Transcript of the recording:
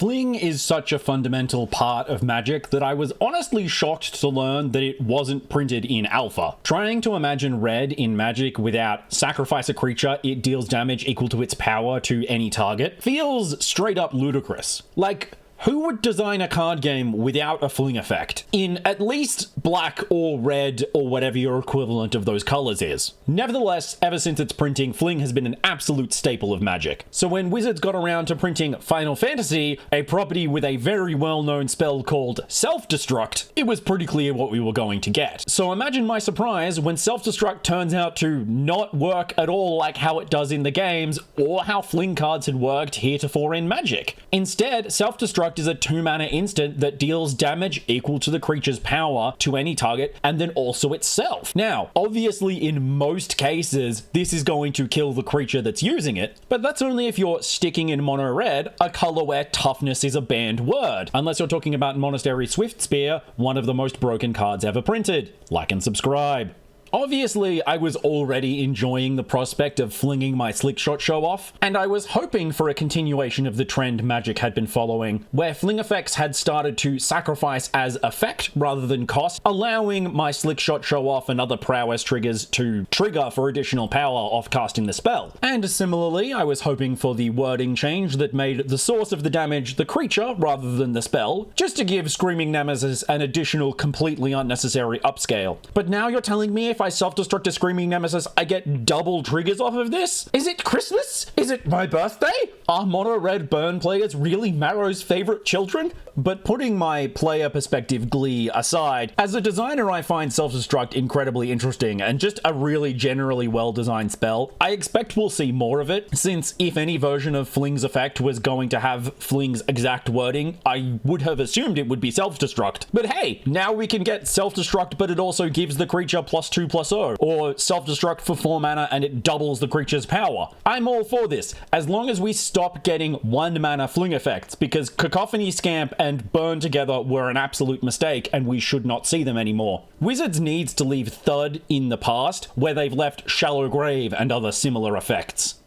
Fling is such a fundamental part of Magic that I was honestly shocked to learn that it wasn't printed in Alpha. Trying to imagine red in Magic without sacrifice a creature, it deals damage equal to its power to any target feels straight up ludicrous. Like, who would design a card game without a fling effect? In at least black or red or whatever your equivalent of those colors is. Nevertheless, ever since its printing, fling has been an absolute staple of Magic. So when Wizards got around to printing Final Fantasy, a property with a very well-known spell called Self-Destruct, it was pretty clear what we were going to get. So imagine my surprise when Self-Destruct turns out to not work at all like how it does in the games, or how fling cards had worked heretofore in Magic. Instead, Self-Destruct is a 2-mana instant that deals damage equal to the creature's power to any target, and then also itself. Now, obviously in most cases, this is going to kill the creature that's using it, but that's only if you're sticking in mono red, a color where toughness is a banned word. Unless you're talking about Monastery Swiftspear, one of the most broken cards ever printed. Like and subscribe. Obviously, I was already enjoying the prospect of flinging my Slickshot show off, and I was hoping for a continuation of the trend Magic had been following, where fling effects had started to sacrifice as effect rather than cost, allowing my Slickshot show off and other prowess triggers to trigger for additional power off casting the spell. And similarly, I was hoping for the wording change that made the source of the damage the creature rather than the spell, just to give Screaming Nemesis an additional completely unnecessary upscale. But now you're telling me if I self-destruct a Screaming Nemesis, I get double triggers off of this? Is it Christmas? Is it my birthday? Are mono red burn players really Marrow's favorite children? But putting my player perspective glee aside, as a designer I find self-destruct incredibly interesting and just a really generally well-designed spell. I expect we'll see more of it, since if any version of Fling's effect was going to have Fling's exact wording, I would have assumed it would be self-destruct. But hey, now we can get self-destruct but it also gives the creature +2/+0, or self-destruct for 4 mana and it doubles the creature's power. I'm all for this, as long as we stop getting 1 mana fling effects, because Cacophony Scamp and Burn together were an absolute mistake and we should not see them anymore. Wizards needs to leave Thud in the past, where they've left Shallow Grave and other similar effects.